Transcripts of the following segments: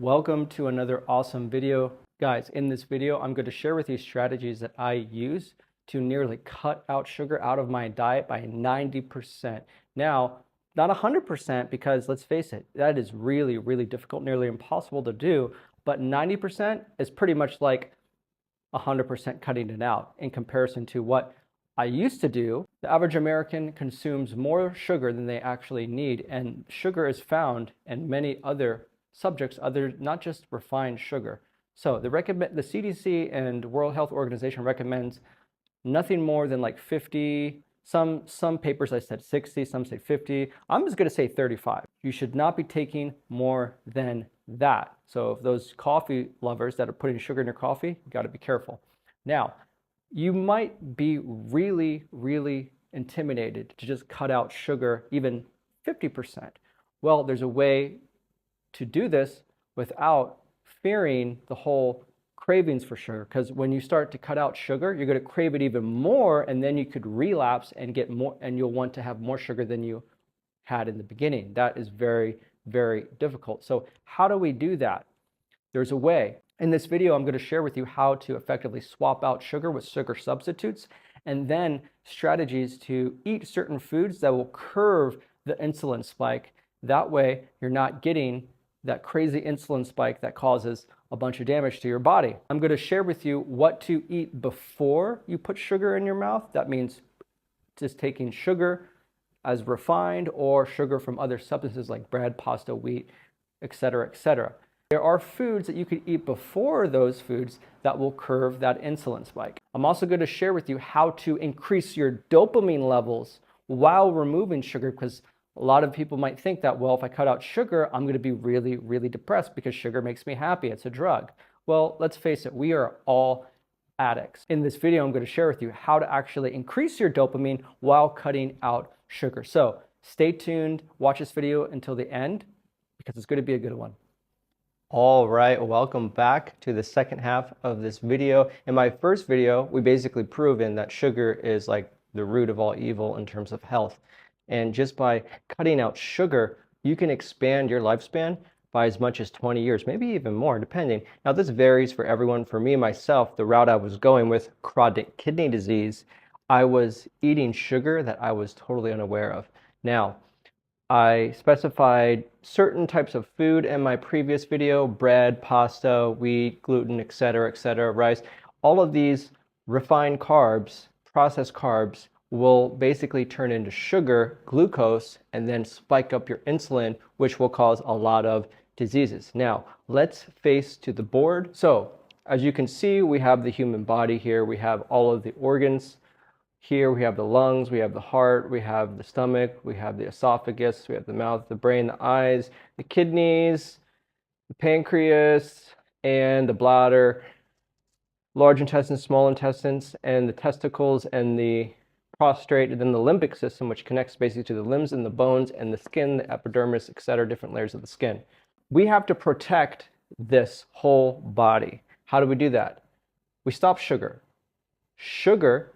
Welcome to another awesome video. Guys, in this video, I'm going to share with you strategies that I use to nearly cut out sugar out of my diet by 90%. Now, not 100% because let's face it, that is really, really difficult, nearly impossible to do, but 90% is pretty much like 100% cutting it out in comparison to what I used to do. The average American consumes more sugar than they actually need, and sugar is found in many other subjects, not just refined sugar. So the CDC and World Health Organization recommends nothing more than like 50. Some papers I said 60, some say 50. I'm just going to say 35. You should not be taking more than that. So if those coffee lovers that are putting sugar in your coffee, you got to be careful. Now, you might be really, really intimidated to just cut out sugar, even 50%. Well, there's a way to do this without fearing the whole cravings for sugar, because when you start to cut out sugar, you're going to crave it even more, and then you could relapse and get more, and you'll want to have more sugar than you had in the beginning. That is very, very difficult. So how do we do that? There's a way. In this video, I'm going to share with you how to effectively swap out sugar with sugar substitutes, and then strategies to eat certain foods that will curb the insulin spike. That way, you're not getting that crazy insulin spike that causes a bunch of damage to your body. I'm going to share with you what to eat before you put sugar in your mouth. That means just taking sugar as refined or sugar from other substances like bread, pasta, wheat, etc., etc. There are foods that you could eat before those foods that will curb that insulin spike. I'm also going to share with you how to increase your dopamine levels while removing sugar, because a lot of people might think that, well, if I cut out sugar, I'm going to be really, really depressed because sugar makes me happy. It's a drug. Well, let's face it, we are all addicts. In this video, I'm going to share with you how to actually increase your dopamine while cutting out sugar. So stay tuned, watch this video until the end because it's going to be a good one. All right, welcome back to the second half of this video. In my first video, we basically proven that sugar is like the root of all evil in terms of health. And just by cutting out sugar, you can expand your lifespan by as much as 20 years, maybe even more, depending. Now, this varies for everyone. For me, myself, the route I was going with chronic kidney disease, I was eating sugar that I was totally unaware of. Now, I specified certain types of food in my previous video: bread, pasta, wheat, gluten, etc., rice. All of these refined carbs, processed carbs, will basically turn into sugar, glucose, and then spike up your insulin, which will cause a lot of diseases. Now, let's face to the board. So, as you can see, we have the human body here. We have all of the organs. Here we have the lungs, we have the heart, we have the stomach, we have the esophagus, we have the mouth, the brain, the eyes, the kidneys, the pancreas, and the bladder, large intestines, small intestines, and the testicles, and the prostate, and then the limbic system, which connects basically to the limbs and the bones and the skin, the epidermis, etc., different layers of the skin. We have to protect this whole body. How do we do that? We stop sugar. Sugar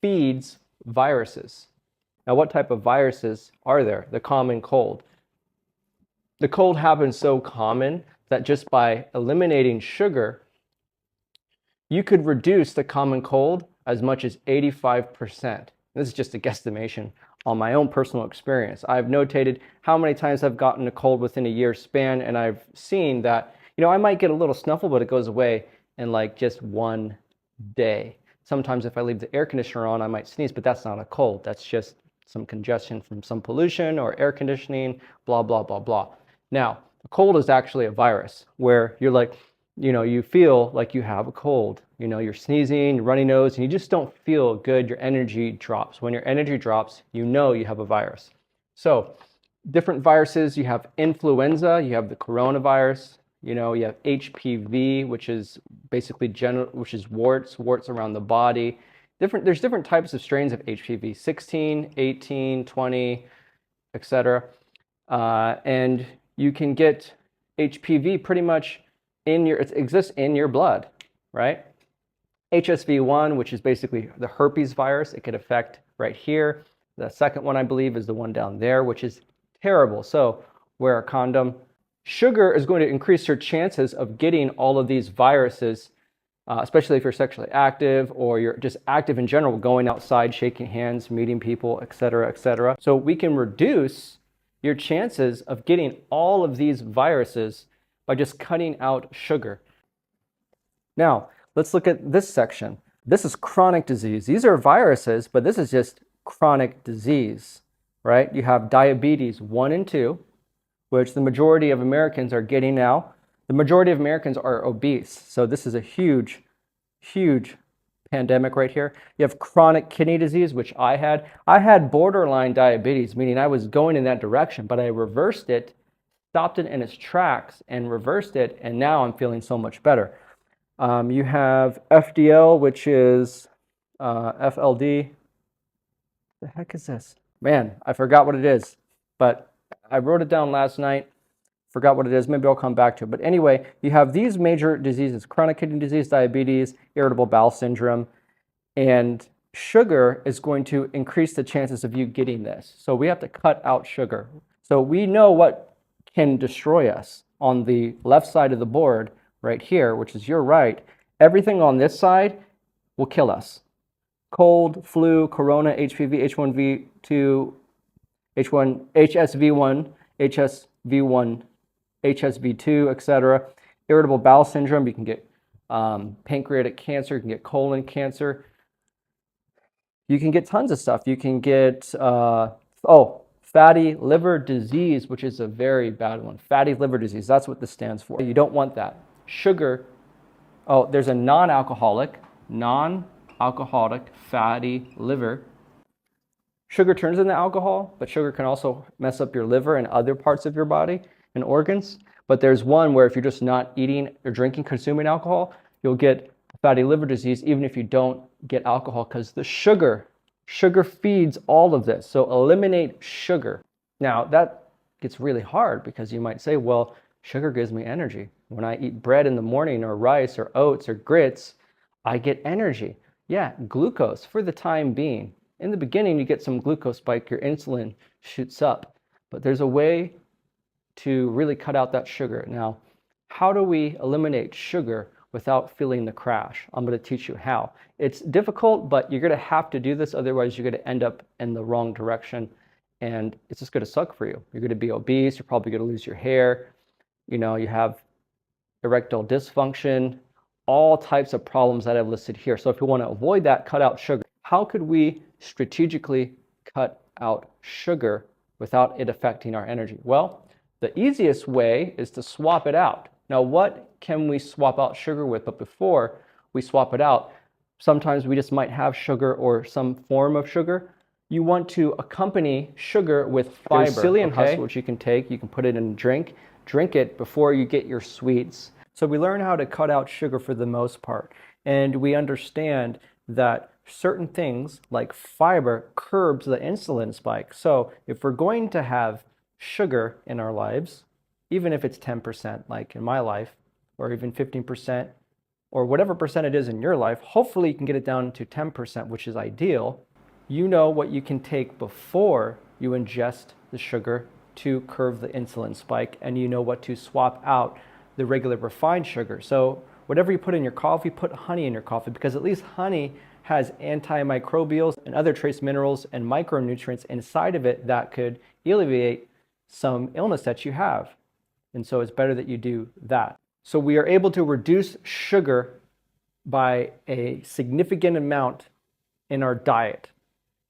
feeds viruses. Now, what type of viruses are there? The common cold. The cold happens so common that just by eliminating sugar, you could reduce the common cold as much as 85%. This is just a guesstimation on my own personal experience. I've notated how many times I've gotten a cold within a year span, and I've seen that, I might get a little snuffle, but it goes away in like just one day. Sometimes if I leave the air conditioner on, I might sneeze, but that's not a cold. That's just some congestion from some pollution or air conditioning, blah, blah, blah, blah. Now, a cold is actually a virus where you're like, you feel like you have a cold. You're sneezing, you're runny nose, and you just don't feel good. Your energy drops. When your energy drops, you have a virus. So, different viruses, you have influenza, you have the coronavirus, you have HPV, which is basically which is warts around the body. There's different types of strains of HPV, 16, 18, 20, etc. And you can get HPV pretty much it exists in your blood, right? HSV1, which is basically the herpes virus, it could affect right here. The second one, I believe, is the one down there, which is terrible. So wear a condom, Sugar is going to increase your chances of getting all of these viruses, especially if you're sexually active or you're just active in general, going outside, shaking hands, meeting people, etc., etc. So we can reduce your chances of getting all of these viruses by just cutting out sugar. Now, let's look at this section. This is chronic disease. These are viruses, but this is just chronic disease, right? You have diabetes 1 and 2, which the majority of Americans are getting now. The majority of Americans are obese. So this is a huge, huge pandemic right here. You have chronic kidney disease, which I had. I had borderline diabetes, meaning I was going in that direction, but I reversed it, stopped it in its tracks and reversed it, and now I'm feeling so much better. You have FDL, which is FLD. The heck is this? Man, I forgot what it is, but I wrote it down last night. Forgot what it is. Maybe I'll come back to it. But anyway, you have these major diseases: chronic kidney disease, diabetes, irritable bowel syndrome, and sugar is going to increase the chances of you getting this. So we have to cut out sugar. So we know what can destroy us. On the left side of the board right here, which is your right, everything on this side will kill us. Cold, flu, corona, HPV, H1V2, HSV1, HSV1, HSV2, etc. Irritable bowel syndrome, you can get pancreatic cancer, you can get colon cancer. You can get tons of stuff. You can get, fatty liver disease, which is a very bad one. Fatty liver disease, that's what this stands for. You don't want that. Sugar, there's a non-alcoholic fatty liver. Sugar turns into alcohol, but sugar can also mess up your liver and other parts of your body and organs. But there's one where if you're just not eating or drinking, consuming alcohol, you'll get fatty liver disease even if you don't get alcohol, because the sugar feeds all of this. So eliminate sugar. Now that gets really hard because you might say, well, sugar gives me energy. When I eat bread in the morning or rice or oats or grits, I get energy. Yeah, glucose for the time being. In the beginning, you get some glucose spike, your insulin shoots up. But there's a way to really cut out that sugar. Now, how do we eliminate sugar without feeling the crash? I'm going to teach you how. It's difficult, but you're going to have to do this. Otherwise, you're going to end up in the wrong direction. And it's just going to suck for you. You're going to be obese. You're probably going to lose your hair. You have erectile dysfunction, all types of problems that I've listed here. So if you want to avoid that, cut out sugar. How could we strategically cut out sugar without it affecting our energy? Well, the easiest way is to swap it out. Now, what can we swap out sugar with? But before we swap it out, sometimes we just might have sugar or some form of sugar. You want to accompany sugar with fiber. There's psyllium husk, which you can take. You can put it in a drink. Drink it before you get your sweets. So we learn how to cut out sugar for the most part. And we understand that certain things like fiber curbs the insulin spike. So if we're going to have sugar in our lives, even if it's 10%, like in my life, or even 15%, or whatever percent it is in your life, hopefully you can get it down to 10%, which is ideal. You know what you can take before you ingest the sugar to curb the insulin spike, and you know what to swap out the regular refined sugar. So whatever you put in your coffee, put honey in your coffee, because at least honey has antimicrobials and other trace minerals and micronutrients inside of it that could alleviate some illness that you have. And so it's better that you do that. So we are able to reduce sugar by a significant amount in our diet.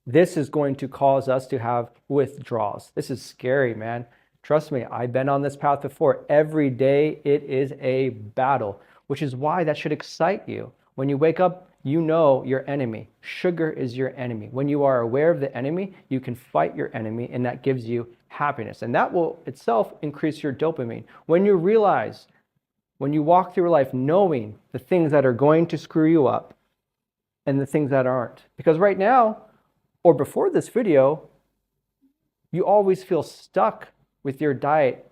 This is going to cause us to have withdrawals. This is scary, man. Trust me, I've been on this path before. Every day it is a battle, which is why that should excite you. When you wake up, you know your enemy. Sugar is your enemy. When you are aware of the enemy, you can fight your enemy, and that gives you happiness. And that will itself increase your dopamine. When you realize, when you walk through life knowing the things that are going to screw you up and the things that aren't. Because right now, or before this video, you always feel stuck with your diet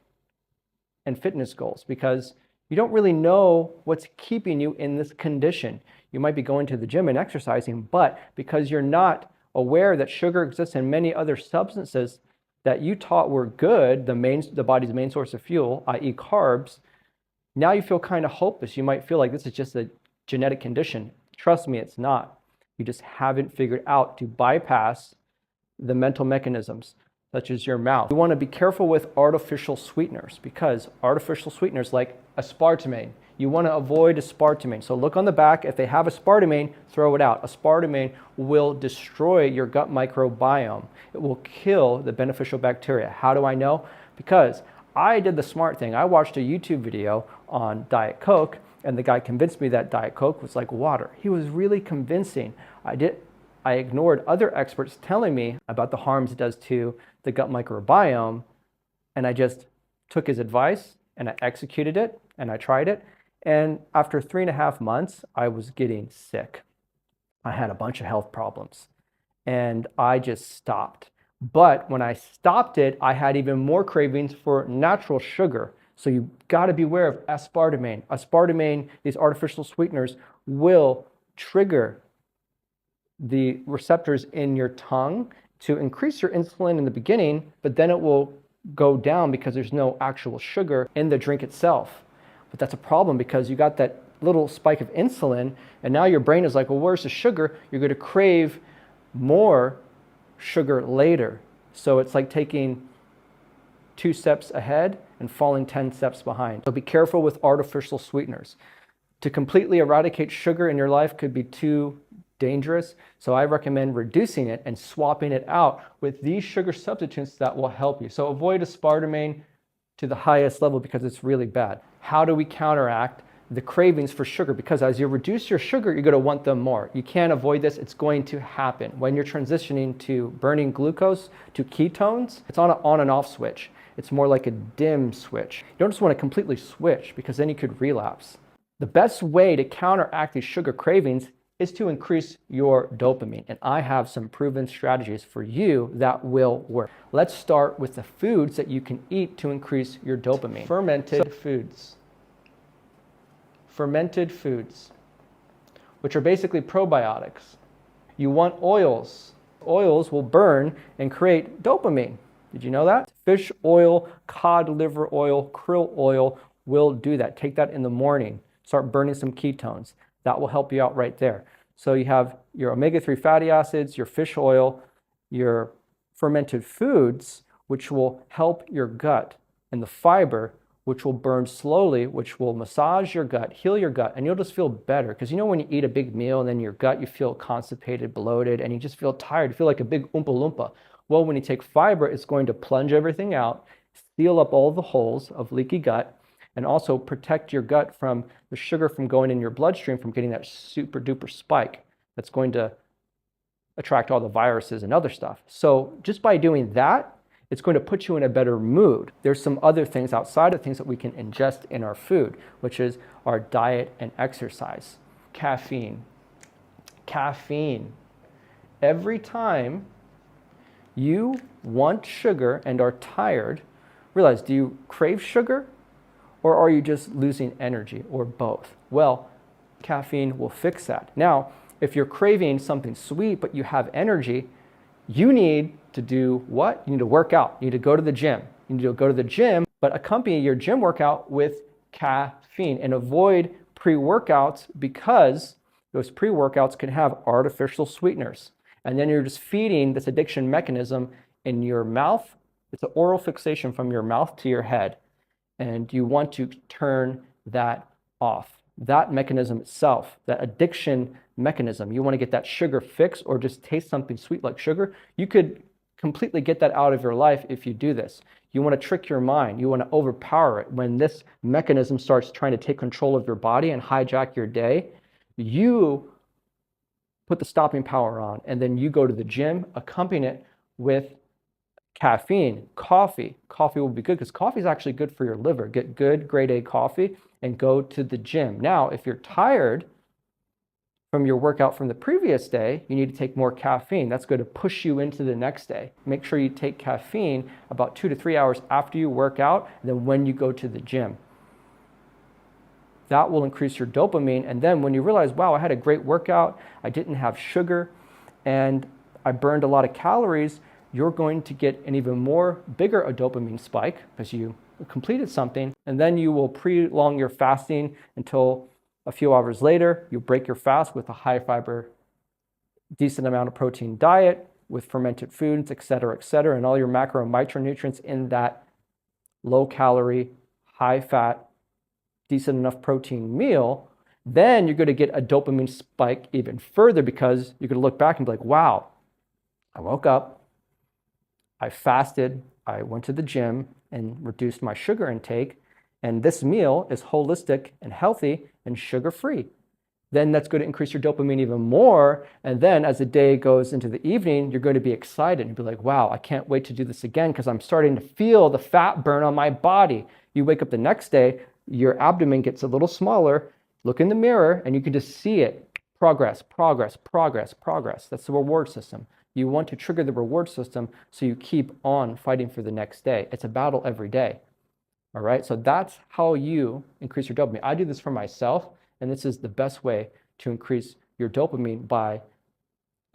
and fitness goals because you don't really know what's keeping you in this condition. You might be going to the gym and exercising, but because you're not aware that sugar exists in many other substances that you taught were good, the body's main source of fuel, i.e. carbs, now you feel kind of hopeless. You might feel like this is just a genetic condition. Trust me, it's not. You just haven't figured out to bypass the mental mechanisms, such as your mouth. You want to be careful with artificial sweeteners, because artificial sweeteners like aspartame, you want to avoid aspartame. So look on the back. If they have aspartame, throw it out. Aspartame will destroy your gut microbiome. It will kill the beneficial bacteria. How do I know? Because I did the smart thing. I watched a YouTube video on Diet Coke, and the guy convinced me that Diet Coke was like water. He was really convincing. I ignored other experts telling me about the harms it does to the gut microbiome, and I just took his advice and I executed it and I tried it. And after 3.5 months, I was getting sick. I had a bunch of health problems and I just stopped. But when I stopped it, I had even more cravings for natural sugar. So you got to beware of aspartame. Aspartame, these artificial sweeteners, will trigger the receptors in your tongue to increase your insulin in the beginning, but then it will go down because there's no actual sugar in the drink itself. But that's a problem because you got that little spike of insulin, and now your brain is like, well, where's the sugar? You're going to crave more sugar later. So it's like taking 2 steps ahead and falling 10 steps behind. So be careful with artificial sweeteners. To completely eradicate sugar in your life could be too dangerous. So I recommend reducing it and swapping it out with these sugar substitutes that will help you. So avoid aspartame to the highest level because it's really bad. How do we counteract the cravings for sugar? Because as you reduce your sugar, you're going to want them more. You can't avoid this. It's going to happen. When you're transitioning to burning glucose to ketones, it's on an on and off switch. It's more like a dim switch. You don't just want to completely switch because then you could relapse. The best way to counteract these sugar cravings is to increase your dopamine. And I have some proven strategies for you that will work. Let's start with the foods that you can eat to increase your dopamine. Fermented foods. Fermented foods, which are basically probiotics. You want oils. Oils will burn and create dopamine. Did you know that? Fish oil, cod liver oil, krill oil will do that. Take that in the morning. Start burning some ketones. That will help you out right there. So you have your omega-3 fatty acids, your fish oil, your fermented foods, which will help your gut, and the fiber, which will burn slowly, which will massage your gut, heal your gut, and you'll just feel better. Because you know when you eat a big meal and then your gut, you feel constipated, bloated, and you just feel tired. You feel like a big Oompa Loompa. Well, when you take fiber, it's going to plunge everything out, seal up all the holes of leaky gut, and also protect your gut from the sugar from going in your bloodstream from getting that super duper spike that's going to attract all the viruses and other stuff. So just by doing that, it's going to put you in a better mood. There's some other things outside of things that we can ingest in our food, which is our diet and exercise. Caffeine. Caffeine. Every time you want sugar and are tired, realize, do you crave sugar? Or are you just losing energy, or both? Well, caffeine will fix that. Now, if you're craving something sweet but you have energy, you need to do what? You need to work out. You need to go to the gym. You need to go to the gym, but accompany your gym workout with caffeine and avoid pre-workouts because those pre-workouts can have artificial sweeteners. And then you're just feeding this addiction mechanism in your mouth. It's an oral fixation from your mouth to your head. And you want to turn that off. That mechanism itself, that addiction mechanism, you want to get that sugar fix or just taste something sweet like sugar. You could completely get that out of your life if you do this. You want to trick your mind. You want to overpower it. When this mechanism starts trying to take control of your body and hijack your day, you put the stopping power on and then you go to the gym, accompany it with caffeine, coffee. Coffee will be good because coffee is actually good for your liver. Get good grade A coffee and go to the gym. Now, if you're tired from your workout from the previous day, you need to take more caffeine. That's going to push you into the next day. Make sure you take caffeine about 2 to 3 hours after you work out and then when you go to the gym. That will increase your dopamine. And then when you realize, wow, I had a great workout, I didn't have sugar, and I burned a lot of calories, you're going to get an even more bigger a dopamine spike because you completed something, and then you will prolong your fasting until a few hours later. You break your fast with a high fiber, decent amount of protein diet with fermented foods, et cetera, and all your macro and micronutrients in that low calorie, high fat, decent enough protein meal. Then you're going to get a dopamine spike even further because you're going to look back and be like, wow, I woke up, I fasted, I went to the gym and reduced my sugar intake, and this meal is holistic and healthy and sugar-free. Then that's going to increase your dopamine even more. And then as the day goes into the evening, you're going to be excited and be like, wow, I can't wait to do this again because I'm starting to feel the fat burn on my body. You wake up the next day, your abdomen gets a little smaller, look in the mirror, and you can just see it. Progress, progress, progress, progress. That's the reward system. You want to trigger the reward system so you keep on fighting for the next day. It's a battle every day. All right, so that's how you increase your dopamine. I do this for myself, and this is the best way to increase your dopamine by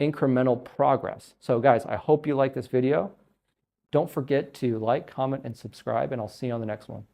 incremental progress. So guys, I hope you like this video. Don't forget to like, comment, and subscribe, and I'll see you on the next one.